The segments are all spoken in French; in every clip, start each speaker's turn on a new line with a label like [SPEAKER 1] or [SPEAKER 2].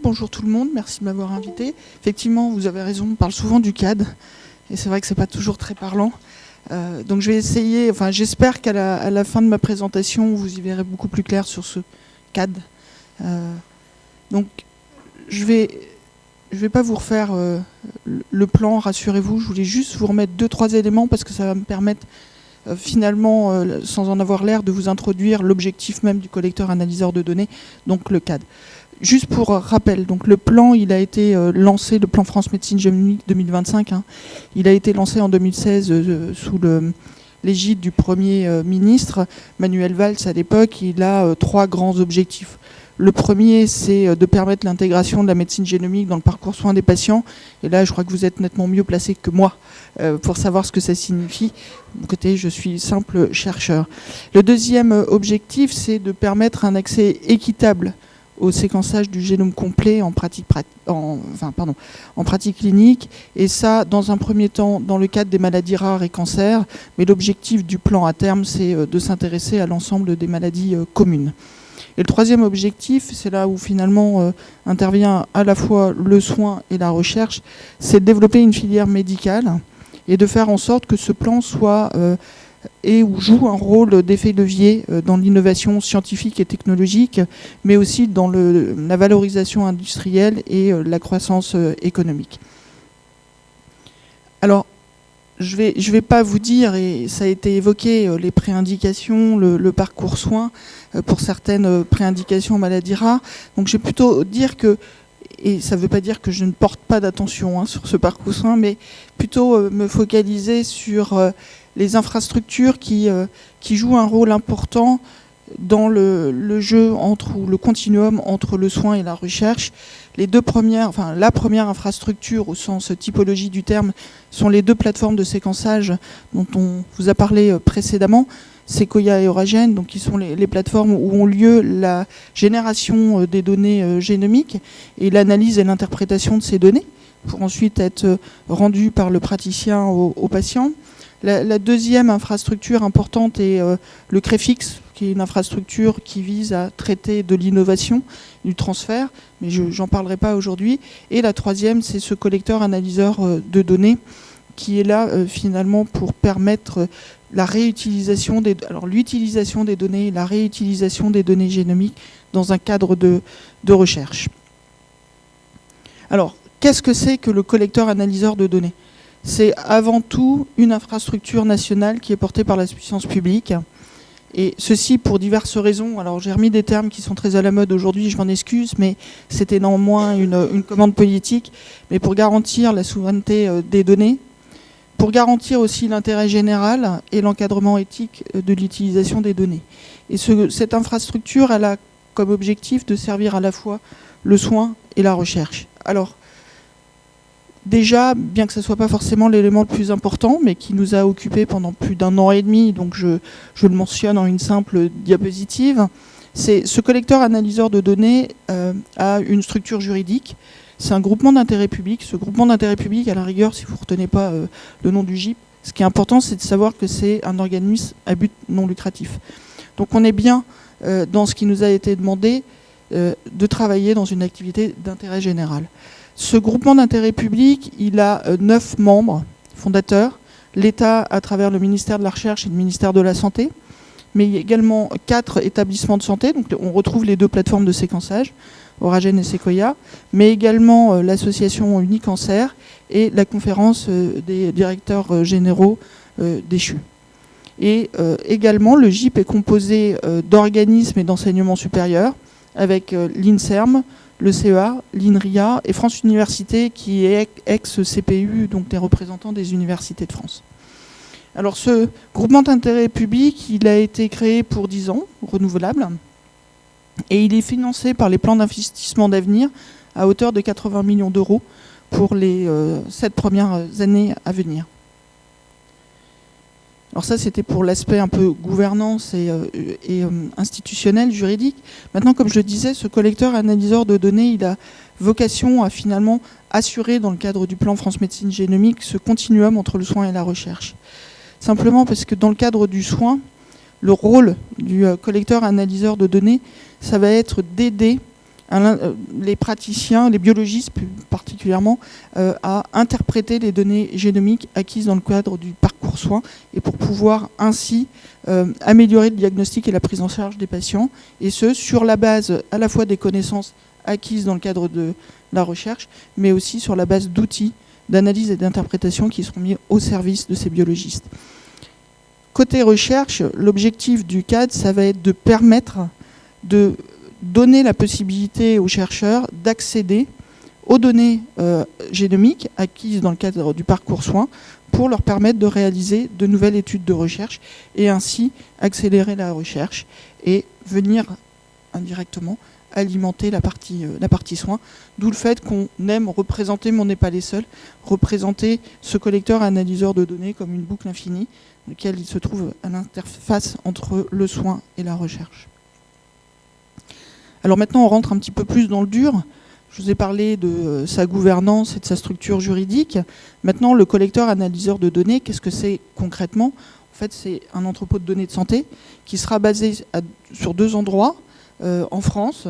[SPEAKER 1] Bonjour tout le monde, merci de m'avoir invité. Effectivement, vous avez raison, on parle souvent du CAD, et c'est vrai que c'est pas toujours très parlant. Donc je vais essayer, j'espère qu'à la fin de ma présentation, vous y verrez beaucoup plus clair sur ce CAD. Donc je vais pas vous refaire le plan, rassurez-vous, je voulais juste vous remettre 2-3 éléments parce que ça va me permettre finalement, sans en avoir l'air, de vous introduire l'objectif même du collecteur analyseur de données, donc le CAD. Juste pour rappel, donc le plan, il a été lancé, le plan France Médecine Génomique 2025, il a été lancé en 2016 sous l'égide du Premier ministre, Manuel Valls à l'époque. Il a 3 grands objectifs. Le premier, c'est de permettre l'intégration de la médecine génomique dans le parcours soins des patients. Et là, je crois que vous êtes nettement mieux placé que moi pour savoir ce que ça signifie. De mon côté, je suis simple chercheur. Le deuxième objectif, c'est de permettre un accès équitable au séquençage du génome complet en pratique clinique, et ça, dans un premier temps, dans le cadre des maladies rares et cancers, mais l'objectif du plan à terme, c'est de s'intéresser à l'ensemble des maladies communes. Et le troisième objectif, c'est là où finalement intervient à la fois le soin et la recherche, c'est de développer une filière médicale et de faire en sorte que ce plan soit et où joue un rôle d'effet levier dans l'innovation scientifique et technologique, mais aussi dans la valorisation industrielle et la croissance économique. Alors, je vais pas vous dire, et ça a été évoqué, les préindications, le parcours soins, pour certaines préindications en maladies rares. Donc je vais plutôt dire que, et ça ne veut pas dire que je ne porte pas d'attention sur ce parcours soins, mais plutôt me focaliser sur les infrastructures qui jouent un rôle important dans le jeu ou le continuum entre le soin et la recherche. Les deux premières, la première infrastructure au sens typologie du terme, sont les 2 plateformes de séquençage dont on vous a parlé précédemment, Sequoia et Oragen, donc qui sont les plateformes où ont lieu la génération des données génomiques et l'analyse et l'interprétation de ces données pour ensuite être rendues par le praticien au patient. La deuxième infrastructure importante est le CREFIX, qui est une infrastructure qui vise à traiter de l'innovation, du transfert, mais j'en parlerai pas aujourd'hui. Et la troisième, c'est ce collecteur analyseur de données, qui est là finalement pour permettre la réutilisation l'utilisation des données, la réutilisation des données génomiques dans un cadre de recherche. Alors, qu'est-ce que c'est que le collecteur analyseur de données ? C'est avant tout une infrastructure nationale qui est portée par la puissance publique. Et ceci pour diverses raisons. Alors j'ai remis des termes qui sont très à la mode aujourd'hui, je m'en excuse, mais c'était néanmoins une commande politique. Mais pour garantir la souveraineté des données, pour garantir aussi l'intérêt général et l'encadrement éthique de l'utilisation des données. Et cette infrastructure, elle a comme objectif de servir à la fois le soin et la recherche. Alors, déjà, bien que ce ne soit pas forcément l'élément le plus important, mais qui nous a occupés pendant plus d'1 an et demi, donc je le mentionne en une simple diapositive, c'est ce collecteur analyseur de données a une structure juridique. C'est un groupement d'intérêt public. Ce groupement d'intérêt public, à la rigueur, si vous ne retenez pas le nom du GIP, ce qui est important, c'est de savoir que c'est un organisme à but non lucratif. Donc on est bien dans ce qui nous a été demandé de travailler dans une activité d'intérêt général. Ce groupement d'intérêt public, il a 9 membres fondateurs, l'État à travers le ministère de la Recherche et le ministère de la Santé, mais il y a également 4 établissements de santé, donc on retrouve les 2 plateformes de séquençage, Oragen et Sequoia, mais également l'association Unicancer et la conférence des directeurs généraux des CHU. Et également, le GIP est composé d'organismes et d'enseignement supérieur, avec l'INSERM, le CEA, l'INRIA et France Université, qui est ex-CPU, donc des représentants des universités de France. Alors ce groupement d'intérêt public, il a été créé pour 10 ans, renouvelable, et il est financé par les plans d'investissement d'avenir à hauteur de 80 millions d'euros pour les 7 premières années à venir. Alors ça, c'était pour l'aspect un peu gouvernance et institutionnel, juridique. Maintenant, comme je le disais, ce collecteur analyseur de données, il a vocation à finalement assurer, dans le cadre du plan France Médecine Génomique, ce continuum entre le soin et la recherche. Simplement parce que dans le cadre du soin, le rôle du collecteur analyseur de données, ça va être d'aider les praticiens, les biologistes plus particulièrement, à interpréter les données génomiques acquises dans le cadre du parcours soins et pour pouvoir ainsi améliorer le diagnostic et la prise en charge des patients, et ce, sur la base à la fois des connaissances acquises dans le cadre de la recherche, mais aussi sur la base d'outils d'analyse et d'interprétation qui seront mis au service de ces biologistes. Côté recherche, l'objectif du CAD, ça va être de permettre de donner la possibilité aux chercheurs d'accéder aux données génomiques acquises dans le cadre du parcours soins pour leur permettre de réaliser de nouvelles études de recherche et ainsi accélérer la recherche et venir indirectement alimenter la partie soins, d'où le fait qu'on aime représenter, mais on n'est pas les seuls, représenter ce collecteur analyseur de données comme une boucle infinie, dans laquelle il se trouve à l'interface entre le soin et la recherche. Alors maintenant, on rentre un petit peu plus dans le dur. Je vous ai parlé de sa gouvernance et de sa structure juridique. Maintenant, le collecteur analyseur de données, qu'est-ce que c'est concrètement? En fait, c'est un entrepôt de données de santé qui sera basé sur 2 endroits en France.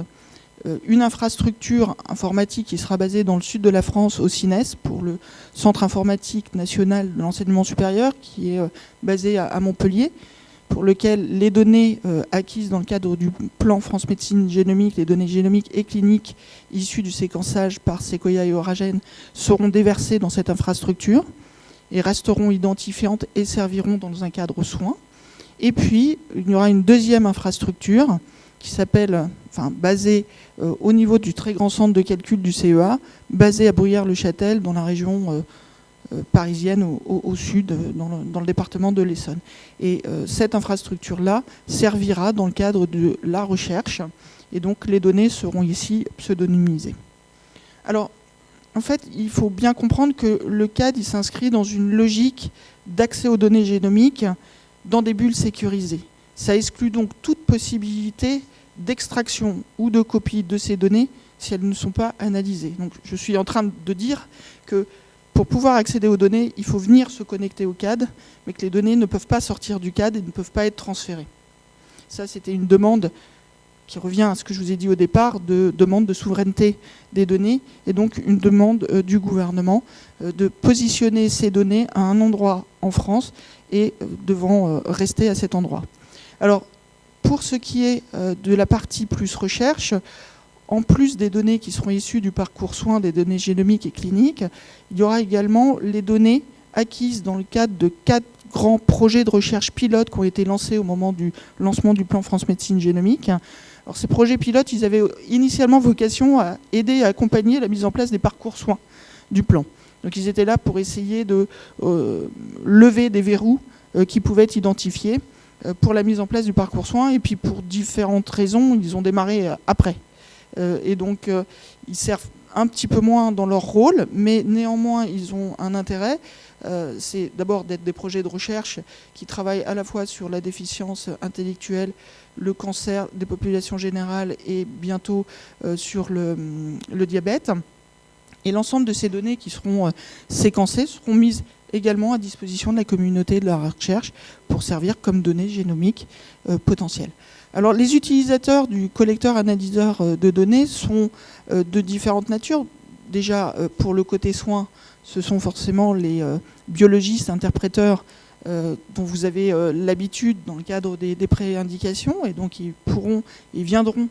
[SPEAKER 1] Une infrastructure informatique qui sera basée dans le sud de la France, au CINES, pour le Centre informatique national de l'enseignement supérieur, qui est basé à Montpellier, pour lequel les données acquises dans le cadre du plan France Médecine Génomique, les données génomiques et cliniques issues du séquençage par Sequoia et Oragen, seront déversées dans cette infrastructure et resteront identifiantes et serviront dans un cadre soins. Et puis, il y aura une deuxième infrastructure qui s'appelle, basée au niveau du très grand centre de calcul du CEA, basée à Bruyères-le-Châtel, dans la région parisienne au sud, dans le département de l'Essonne. Et cette infrastructure-là servira dans le cadre de la recherche, et donc les données seront ici pseudonymisées. Alors, en fait, il faut bien comprendre que le CAD il s'inscrit dans une logique d'accès aux données génomiques dans des bulles sécurisées. Ça exclut donc toute possibilité d'extraction ou de copie de ces données si elles ne sont pas analysées. Donc, je suis en train de dire que pour pouvoir accéder aux données, il faut venir se connecter au CAD, mais que les données ne peuvent pas sortir du CAD et ne peuvent pas être transférées. Ça, c'était une demande qui revient à ce que je vous ai dit au départ, de demande de souveraineté des données, et donc une demande du gouvernement de positionner ces données à un endroit en France et devant rester à cet endroit. Alors, pour ce qui est de la partie plus recherche, en plus des données qui seront issues du parcours soins, des données génomiques et cliniques, il y aura également les données acquises dans le cadre de 4 grands projets de recherche pilotes qui ont été lancés au moment du lancement du plan France Médecine Génomique. Alors, ces projets pilotes, ils avaient initialement vocation à aider et à accompagner la mise en place des parcours soins du plan. Donc ils étaient là pour essayer de lever des verrous qui pouvaient être identifiés pour la mise en place du parcours soins, et puis pour différentes raisons, ils ont démarré après. Et donc, ils servent un petit peu moins dans leur rôle, mais néanmoins, ils ont un intérêt. C'est d'abord d'être des projets de recherche qui travaillent à la fois sur la déficience intellectuelle, le cancer des populations générales et bientôt sur le diabète. Et l'ensemble de ces données qui seront séquencées seront mises également à disposition de la communauté de la recherche pour servir comme données génomiques potentielles. Alors, les utilisateurs du collecteur analyseur de données sont de différentes natures. Déjà, pour le côté soins, ce sont forcément les biologistes, interpréteurs dont vous avez l'habitude dans le cadre des pré-indications, et donc ils viendront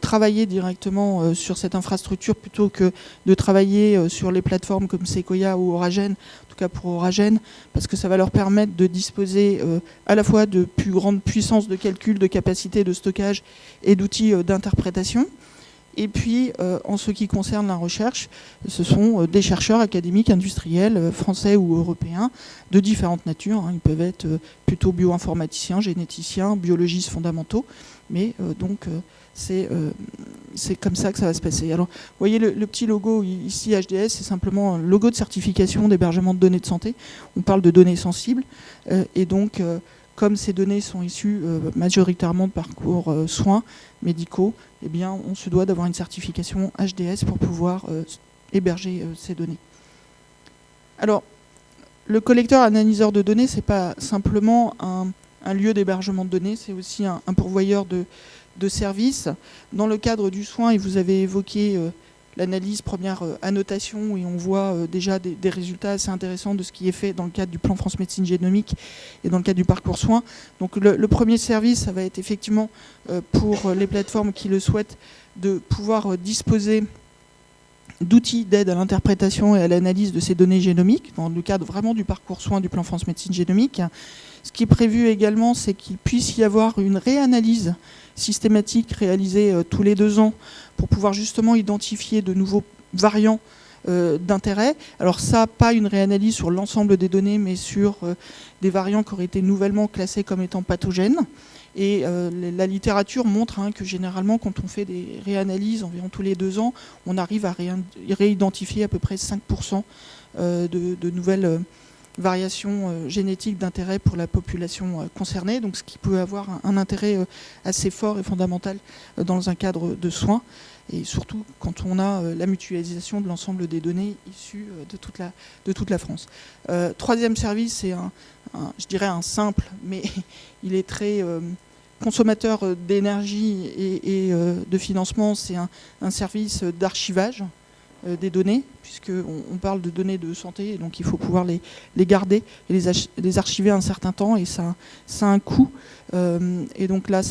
[SPEAKER 1] travailler directement sur cette infrastructure plutôt que de travailler sur les plateformes comme Sequoia ou Oragen, en tout cas pour Oragen, parce que ça va leur permettre de disposer à la fois de plus grande puissance de calcul, de capacité de stockage et d'outils d'interprétation. Et puis, en ce qui concerne la recherche, ce sont des chercheurs académiques, industriels, français ou européens, de différentes natures. Ils peuvent être plutôt bioinformaticiens, généticiens, biologistes fondamentaux. Mais donc, c'est comme ça que ça va se passer. Alors, vous voyez le petit logo ici, HDS, c'est simplement un logo de certification d'hébergement de données de santé. On parle de données sensibles. Et donc, comme ces données sont issues majoritairement de parcours soins médicaux, eh bien, on se doit d'avoir une certification HDS pour pouvoir héberger ces données. Alors, le collecteur analyseur de données, ce n'est pas simplement un un lieu d'hébergement de données, c'est aussi un pourvoyeur de services. Dans le cadre du soin, et vous avez évoqué l'analyse première annotation, où on voit déjà des résultats assez intéressants de ce qui est fait dans le cadre du plan France Médecine Génomique et dans le cadre du parcours soins. Donc le premier service, ça va être effectivement pour les plateformes qui le souhaitent, de pouvoir disposer d'outils d'aide à l'interprétation et à l'analyse de ces données génomiques, dans le cadre vraiment du parcours soins du plan France Médecine Génomique. Ce qui est prévu également, c'est qu'il puisse y avoir une réanalyse systématique réalisée tous les 2 ans pour pouvoir justement identifier de nouveaux variants d'intérêt. Alors ça, pas une réanalyse sur l'ensemble des données, mais sur des variants qui auraient été nouvellement classés comme étant pathogènes. Et la littérature montre que généralement, quand on fait des réanalyses environ tous les 2 ans, on arrive à réidentifier à peu près 5% de nouvelles variations génétiques d'intérêt pour la population concernée, donc ce qui peut avoir un intérêt assez fort et fondamental dans un cadre de soins, et surtout quand on a la mutualisation de l'ensemble des données issues de toute la France. Troisième service, c'est je dirais un simple, mais il est très consommateur d'énergie et de financement, c'est un service d'archivage des données, puisqu'on parle de données de santé, et donc il faut pouvoir les garder et les archiver un certain temps, et ça a un coût. Et donc là,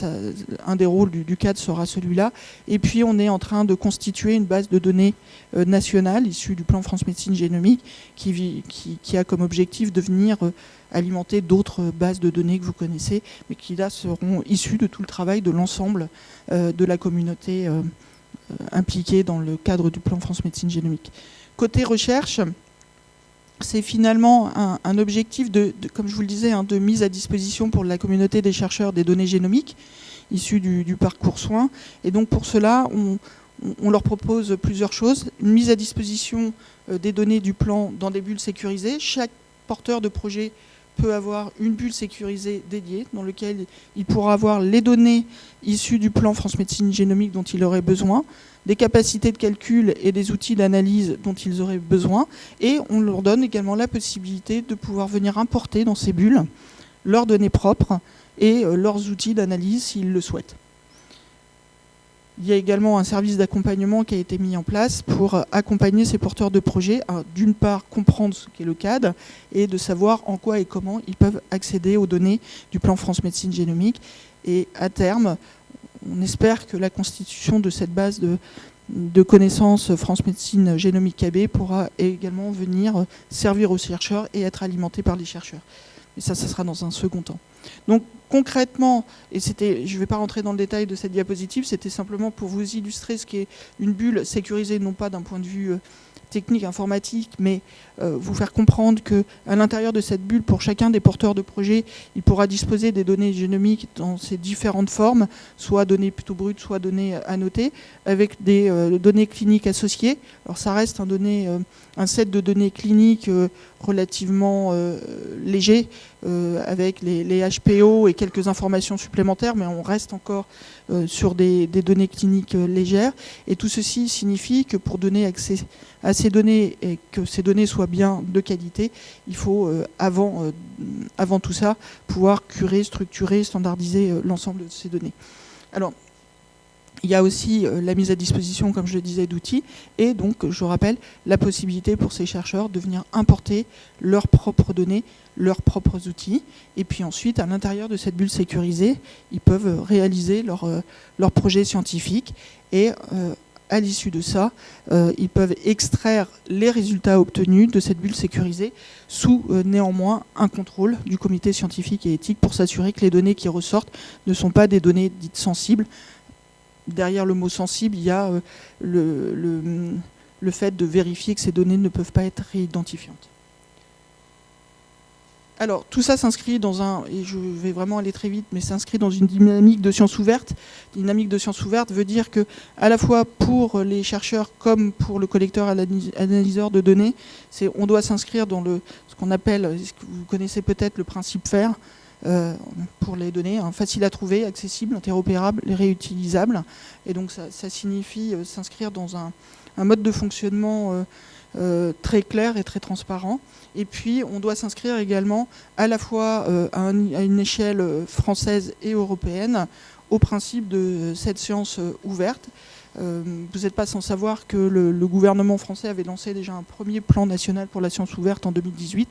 [SPEAKER 1] un des rôles du cadre sera celui-là. Et puis on est en train de constituer une base de données nationale issue du plan France Médecine Génomique qui a comme objectif de venir alimenter d'autres bases de données que vous connaissez, mais qui là seront issues de tout le travail de l'ensemble de la communauté impliqués dans le cadre du plan France Médecine Génomique. Côté recherche, c'est finalement un objectif comme je vous le disais, de mise à disposition pour la communauté des chercheurs des données génomiques issues du parcours soins. Et donc pour cela, on leur propose plusieurs choses. Une mise à disposition des données du plan dans des bulles sécurisées. Chaque porteur de projet peut avoir une bulle sécurisée dédiée dans laquelle il pourra avoir les données issues du plan France Médecine Génomique dont il aurait besoin, des capacités de calcul et des outils d'analyse dont ils auraient besoin, et on leur donne également la possibilité de pouvoir venir importer dans ces bulles leurs données propres et leurs outils d'analyse s'ils le souhaitent. Il y a également un service d'accompagnement qui a été mis en place pour accompagner ces porteurs de projets à, d'une part, comprendre ce qu'est le cadre et de savoir en quoi et comment ils peuvent accéder aux données du plan France Médecine Génomique. Et à terme, on espère que la constitution de cette base de connaissances France Médecine Génomique KB pourra également venir servir aux chercheurs et être alimentée par les chercheurs. Et ça sera dans un second temps. Donc concrètement, et je ne vais pas rentrer dans le détail de cette diapositive, c'était simplement pour vous illustrer ce qu'est une bulle sécurisée, non pas d'un point de vue technique, informatique, mais vous faire comprendre qu'à l'intérieur de cette bulle, pour chacun des porteurs de projet, il pourra disposer des données génomiques dans ces différentes formes, soit données plutôt brutes, soit données annotées, avec des données cliniques associées. Alors ça reste un set de données cliniques relativement léger, avec les HPO et quelques informations supplémentaires, mais on reste encore sur des données cliniques légères. Et tout ceci signifie que pour donner accès à ces données et que ces données soient bien de qualité, il faut, avant tout ça, pouvoir curer, structurer, standardiser l'ensemble de ces données. Alors, il y a aussi la mise à disposition, comme je le disais, d'outils, et donc, je rappelle, la possibilité pour ces chercheurs de venir importer leurs propres données, leurs propres outils, et puis ensuite, à l'intérieur de cette bulle sécurisée, ils peuvent réaliser leur projet scientifique, et à l'issue de ça, ils peuvent extraire les résultats obtenus de cette bulle sécurisée sous néanmoins un contrôle du comité scientifique et éthique pour s'assurer que les données qui ressortent ne sont pas des données dites sensibles. Derrière le mot sensible, il y a le fait de vérifier que ces données ne peuvent pas être réidentifiantes. Alors, tout ça s'inscrit et je vais vraiment aller très vite, mais s'inscrit dans une dynamique de sciences ouvertes. Dynamique de sciences ouvertes veut dire que, à la fois pour les chercheurs comme pour le collecteur analyseur de données, on doit s'inscrire dans ce qu'on appelle, ce que vous connaissez peut-être, le principe FAIR, pour les données, facile à trouver, accessible, interopérable et réutilisable. Et donc ça signifie s'inscrire dans un mode de fonctionnement très clair et très transparent. Et puis, on doit s'inscrire également à la fois à une échelle française et européenne au principe de cette science ouverte. Vous n'êtes pas sans savoir que le gouvernement français avait lancé déjà un premier plan national pour la science ouverte en 2018,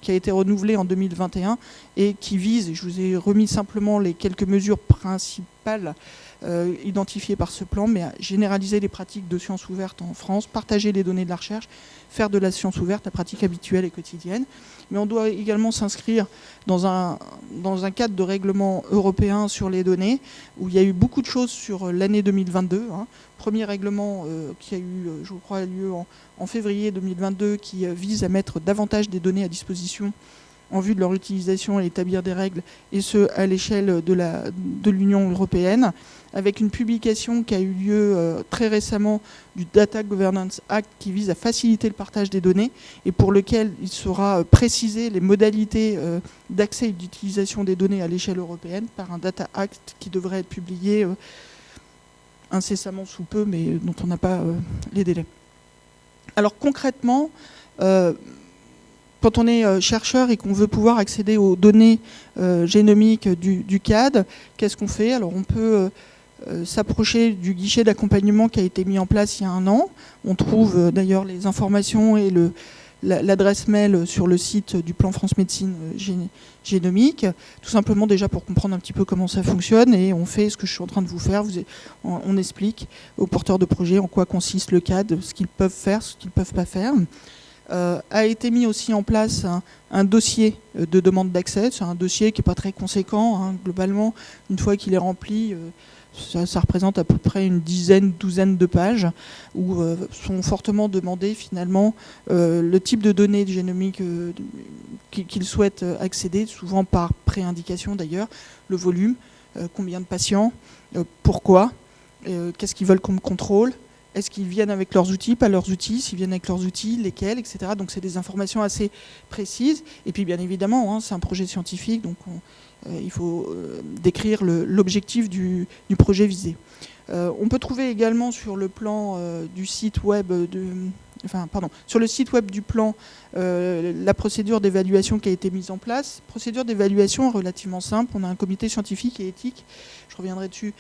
[SPEAKER 1] qui a été renouvelé en 2021 et qui vise, je vous ai remis simplement les quelques mesures principales identifiées par ce plan, mais à généraliser les pratiques de science ouverte en France, partager les données de la recherche, faire de la science ouverte la pratique habituelle et quotidienne. Mais on doit également s'inscrire dans un cadre de règlement européen sur les données, où il y a eu beaucoup de choses sur l'année 2022. Premier règlement qui a eu, je crois, lieu en février 2022, qui vise à mettre davantage des données à disposition en vue de leur utilisation et établir des règles, et ce, à l'échelle de l'Union européenne, avec une publication qui a eu lieu très récemment du Data Governance Act, qui vise à faciliter le partage des données, et pour lequel il sera précisé les modalités d'accès et d'utilisation des données à l'échelle européenne par un Data Act qui devrait être publié incessamment sous peu, mais dont on n'a pas les délais. Alors concrètement, quand on est chercheur et qu'on veut pouvoir accéder aux données génomiques du CAD, qu'est-ce qu'on fait? Alors on peut s'approcher du guichet d'accompagnement qui a été mis en place il y a 1 an. On trouve d'ailleurs les informations et l'adresse mail sur le site du plan France Médecine génomique, tout simplement déjà pour comprendre un petit peu comment ça fonctionne, et on fait ce que je suis en train de vous faire. On explique aux porteurs de projets en quoi consiste le CAD, ce qu'ils peuvent faire, ce qu'ils ne peuvent pas faire. A été mis aussi en place un dossier de demande d'accès. C'est un dossier qui n'est pas très conséquent, globalement. Une fois qu'il est rempli, ça représente à peu près une douzaine de pages où sont fortement demandés finalement le type de données génomiques qu'ils souhaitent accéder, souvent par préindication d'ailleurs, le volume, combien de patients, pourquoi, qu'est-ce qu'ils veulent qu'on contrôle. Est-ce qu'ils viennent avec leurs outils, pas leurs outils? S'ils viennent avec leurs outils, lesquels, etc. Donc c'est des informations assez précises. Et puis bien évidemment, c'est un projet scientifique, donc il faut décrire l'objectif du projet visé. On peut trouver également sur le plan du site web, sur le site web du plan, la procédure d'évaluation qui a été mise en place. Procédure d'évaluation relativement simple. On a un comité scientifique et éthique. Je reviendrai dessus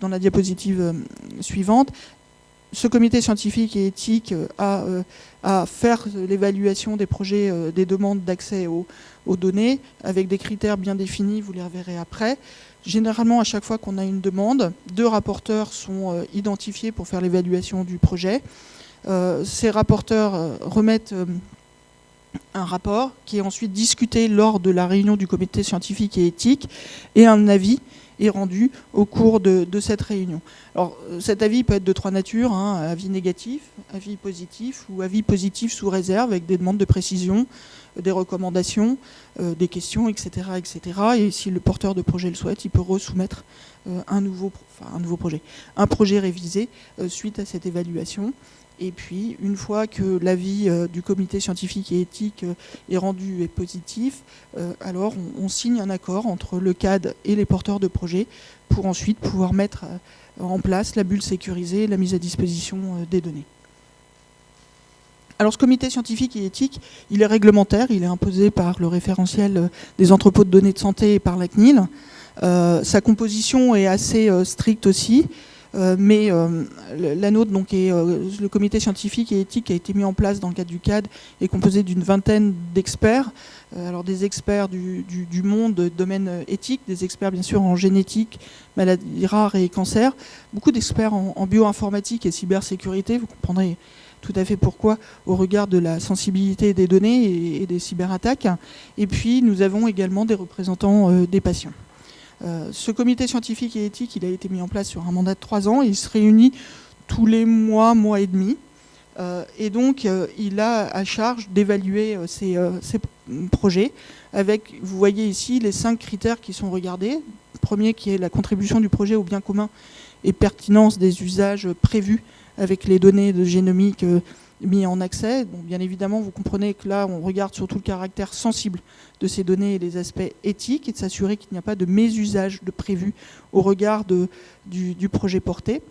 [SPEAKER 1] dans la diapositive suivante. Ce comité scientifique et éthique a à faire l'évaluation des projets, des demandes d'accès aux données, avec des critères bien définis, vous les reverrez après. Généralement, à chaque fois qu'on a une demande, 2 rapporteurs sont identifiés pour faire l'évaluation du projet. Ces rapporteurs remettent un rapport qui est ensuite discuté lors de la réunion du comité scientifique et éthique, et un avis est rendu au cours de cette réunion. Alors cet avis peut être de 3 natures, avis négatif, avis positif ou avis positif sous réserve avec des demandes de précision, des recommandations, des questions, etc., etc. Et si le porteur de projet le souhaite, il peut resoumettre un projet révisé suite à cette évaluation. Et puis, une fois que l'avis du comité scientifique et éthique est rendu et positif, alors on signe un accord entre le CAD et les porteurs de projet pour ensuite pouvoir mettre en place la bulle sécurisée et la mise à disposition des données. Alors ce comité scientifique et éthique, il est réglementaire, il est imposé par le référentiel des entrepôts de données de santé et par la CNIL. Sa composition est assez stricte aussi. Mais la nôtre, donc, le comité scientifique et éthique qui a été mis en place dans le cadre du CAD est composé d'une vingtaine d'experts. Alors des experts du monde, domaine éthique, des experts bien sûr en génétique, maladies rares et cancer, beaucoup d'experts en bioinformatique et cybersécurité, vous comprendrez tout à fait pourquoi au regard de la sensibilité des données et des cyberattaques. Et puis nous avons également des représentants des patients. Ce comité scientifique et éthique, il a été mis en place sur un mandat de 3 ans. Il se réunit tous les mois et demi. Et donc, il a à charge d'évaluer ces projets avec, vous voyez ici, les 5 critères qui sont regardés. Le premier qui est la contribution du projet au bien commun et pertinence des usages prévus avec les données de génomique mis en accès. Donc, bien évidemment, vous comprenez que là, on regarde surtout le caractère sensible de ces données et les aspects éthiques et de s'assurer qu'il n'y a pas de mésusage de prévu au regard du projet porté.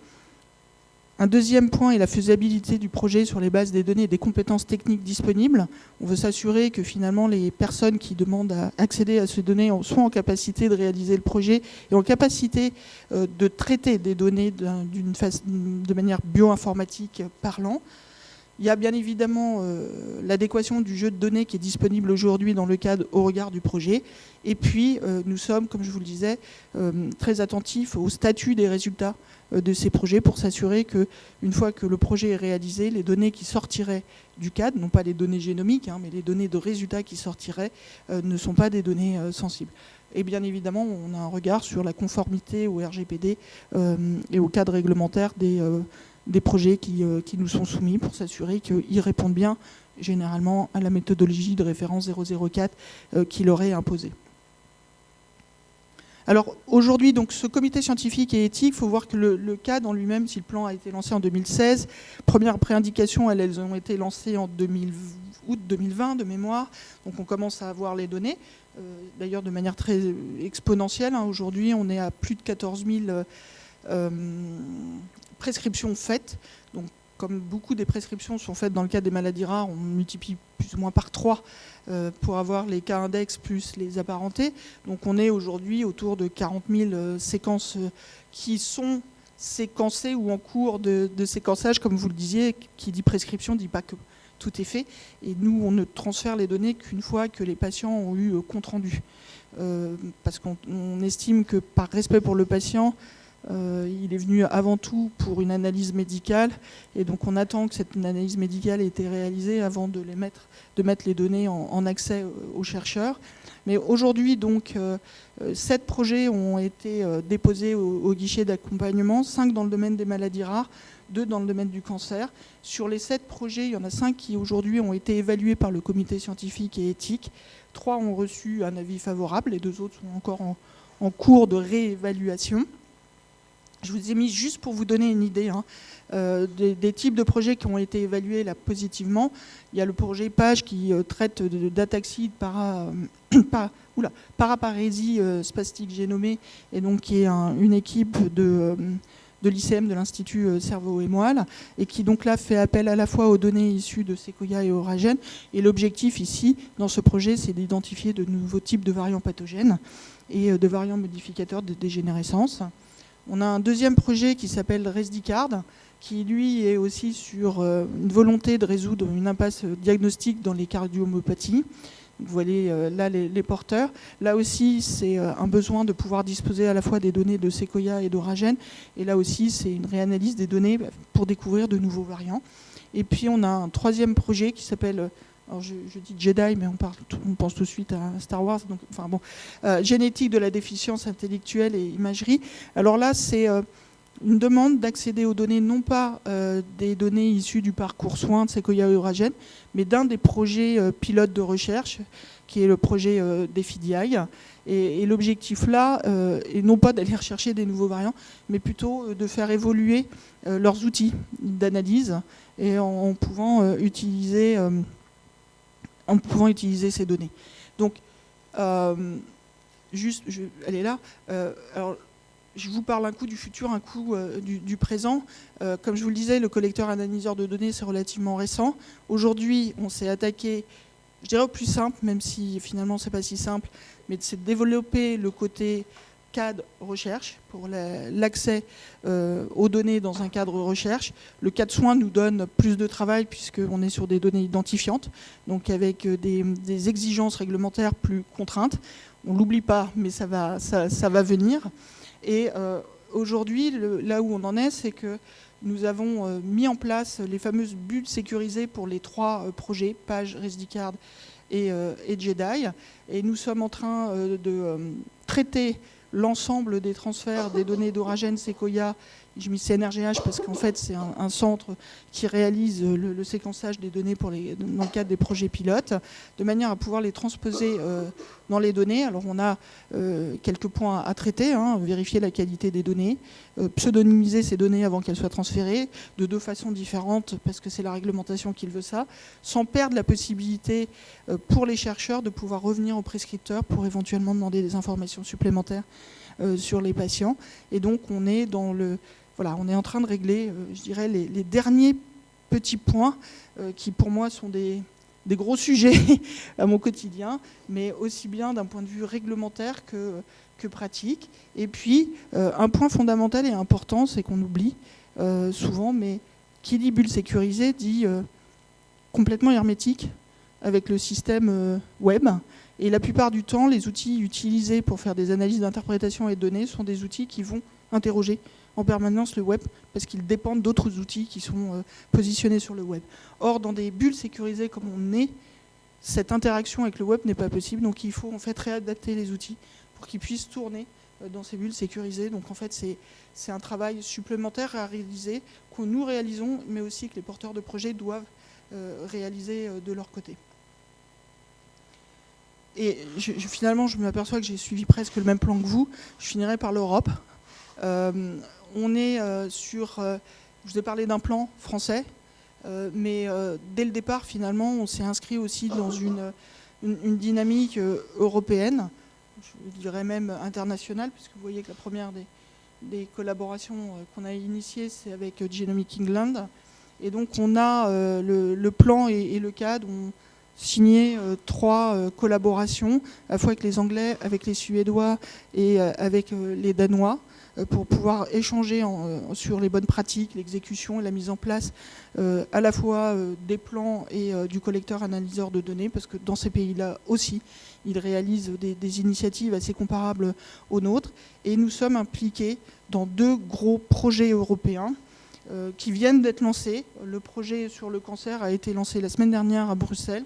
[SPEAKER 1] Un deuxième point est la faisabilité du projet sur les bases des données et des compétences techniques disponibles. On veut s'assurer que finalement les personnes qui demandent à accéder à ces données soient en capacité de réaliser le projet et en capacité de traiter des données de manière bioinformatique parlant. Il y a bien évidemment l'adéquation du jeu de données qui est disponible aujourd'hui dans le cadre au regard du projet. Et puis, nous sommes, comme je vous le disais, très attentifs au statut des résultats de ces projets pour s'assurer qu'une fois que le projet est réalisé, les données qui sortiraient du cadre, non pas les données génomiques, mais les données de résultats qui sortiraient, ne sont pas des données sensibles. Et bien évidemment, on a un regard sur la conformité au RGPD et au cadre réglementaire des projets qui nous sont soumis pour s'assurer qu'ils répondent bien généralement à la méthodologie de référence 004 qui leur est imposée. Alors aujourd'hui, donc, ce comité scientifique et éthique, il faut voir que le cadre en lui-même, si le plan a été lancé en 2016, premières préindications, elles ont été lancées en août 2020 de mémoire, donc on commence à avoir les données, d'ailleurs de manière très exponentielle. Aujourd'hui, on est à plus de 14 000 prescriptions faites. Donc, comme beaucoup des prescriptions sont faites dans le cadre des maladies rares, on multiplie plus ou moins par 3 pour avoir les cas index plus les apparentés. Donc on est aujourd'hui autour de 40 000 séquences qui sont séquencées ou en cours de séquençage, comme vous le disiez. Qui dit prescription ne dit pas que tout est fait. Et nous, on ne transfère les données qu'une fois que les patients ont eu compte rendu. Parce qu'on estime que par respect pour le patient, il est venu avant tout pour une analyse médicale, et donc on attend que cette analyse médicale ait été réalisée avant de mettre les données en accès aux chercheurs. Mais aujourd'hui, donc, 7 projets ont été déposés au guichet d'accompagnement, 5 dans le domaine des maladies rares, 2 dans le domaine du cancer. Sur les 7 projets, il y en a 5 qui aujourd'hui ont été évalués par le comité scientifique et éthique. 3 ont reçu un avis favorable, les 2 autres sont encore en cours de réévaluation. Je vous ai mis juste pour vous donner une idée des types de projets qui ont été évalués là positivement. Il y a le projet PAGE qui traite d'ataxie paraparésie spastique génomée, et donc qui est une équipe de l'ICM, de l'Institut Cerveau et Moelle, et qui donc là fait appel à la fois aux données issues de Sequoia et Oragen. Et l'objectif ici, dans ce projet, c'est d'identifier de nouveaux types de variants pathogènes et de variants modificateurs de dégénérescence. On a un deuxième projet qui s'appelle Resdicard, qui lui est aussi sur une volonté de résoudre une impasse diagnostique dans les cardiomyopathies. Vous voyez là les porteurs. Là aussi, c'est un besoin de pouvoir disposer à la fois des données de Sequoia et d'Oragen. Et là aussi, c'est une réanalyse des données pour découvrir de nouveaux variants. Et puis, on a un troisième projet qui s'appelle... Alors je dis Jedi, mais on pense tout de suite à Star Wars. Donc, enfin bon, génétique de la déficience intellectuelle et imagerie. Alors là, c'est une demande d'accéder aux données, non pas des données issues du parcours soins de Sequoia et Oragen, mais d'un des projets pilotes de recherche, qui est le projet DEFIDI. Et l'objectif là est non pas d'aller rechercher des nouveaux variants, mais plutôt de faire évoluer leurs outils d'analyse et en pouvant utiliser ces données. Donc, elle est là. Alors, je vous parle un coup du futur, un coup du présent. Comme je vous le disais, le collecteur analyseur de données, c'est relativement récent. Aujourd'hui, on s'est attaqué, je dirais, au plus simple, même si finalement, c'est pas si simple, mais c'est de développer le côté cadre recherche pour l'accès aux données dans un cadre recherche. Le cadre soins nous donne plus de travail puisqu'on est sur des données identifiantes, donc avec des exigences réglementaires plus contraintes. On ne l'oublie pas, mais ça va venir. Et aujourd'hui, là où on en est, c'est que nous avons mis en place les fameuses bulles sécurisées pour les 3 projets, PAGE, Resdicard et Jedi. Et nous sommes en train de traiter l'ensemble des transferts des données d'Oragen, Sequoia. J'ai mis CNRGH parce qu'en fait, c'est un centre qui réalise le séquençage des données dans le cadre des projets pilotes, de manière à pouvoir les transposer dans les données. Alors, on a quelques points à traiter, vérifier la qualité des données, pseudonymiser ces données avant qu'elles soient transférées, de 2 façons différentes, parce que c'est la réglementation qui le veut ça, sans perdre la possibilité pour les chercheurs de pouvoir revenir au prescripteur pour éventuellement demander des informations supplémentaires sur les patients. Et donc, on est dans voilà, on est en train de régler, je dirais, les derniers petits points qui, pour moi, sont des gros sujets à mon quotidien, mais aussi bien d'un point de vue réglementaire que pratique. Et puis, un point fondamental et important, c'est qu'on oublie souvent, mais qui dit bulle sécurisée dit complètement hermétique avec le système web. Et la plupart du temps, les outils utilisés pour faire des analyses d'interprétation et de données sont des outils qui vont interroger en permanence le web parce qu'ils dépendent d'autres outils qui sont positionnés sur le web. Or, dans des bulles sécurisées comme on est, cette interaction avec le web n'est pas possible. Donc, il faut en fait réadapter les outils pour qu'ils puissent tourner dans ces bulles sécurisées. Donc, en fait, c'est un travail supplémentaire à réaliser que nous réalisons, mais aussi que les porteurs de projets doivent réaliser de leur côté. Et finalement, je m'aperçois que j'ai suivi presque le même plan que vous. Je finirai par l'Europe. On est sur... je vous ai parlé d'un plan français, mais dès le départ, finalement, on s'est inscrit aussi dans une dynamique européenne, je dirais même internationale, puisque vous voyez que la première des collaborations qu'on a initiées, c'est avec Genomic England. Et donc, on a le plan et le cadre. On signé 3 collaborations, à la fois avec les Anglais, avec les Suédois et avec les Danois, pour pouvoir échanger sur les bonnes pratiques, l'exécution et la mise en place à la fois des plans et du collecteur analyseur de données, parce que dans ces pays-là aussi, ils réalisent des initiatives assez comparables aux nôtres. Et nous sommes impliqués dans 2 gros projets européens qui viennent d'être lancés. Le projet sur le cancer a été lancé la semaine dernière à Bruxelles.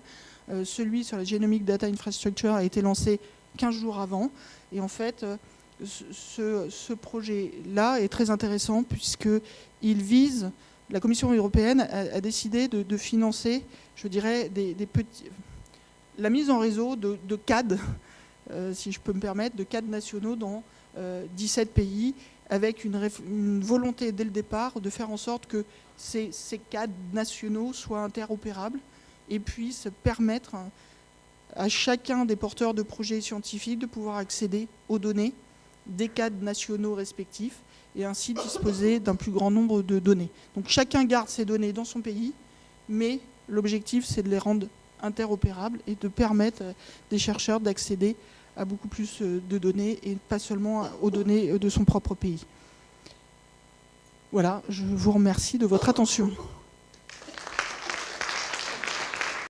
[SPEAKER 1] Celui sur la Genomic Data Infrastructure a été lancé 15 jours avant. Et en fait, ce projet-là est très intéressant puisqu'il vise... La Commission européenne a décidé de financer, je dirais, la mise en réseau de CAD, si je peux me permettre, de CAD nationaux dans 17 pays, avec une volonté dès le départ de faire en sorte que ces CAD nationaux soient interopérables et puissent permettre à chacun des porteurs de projets scientifiques de pouvoir accéder aux données des CAD nationaux respectifs et ainsi disposer d'un plus grand nombre de données. Donc chacun garde ses données dans son pays, mais l'objectif c'est de les rendre interopérables et de permettre à des chercheurs d'accéder à beaucoup plus de données et pas seulement aux données de son propre pays. Voilà, je vous remercie de votre attention.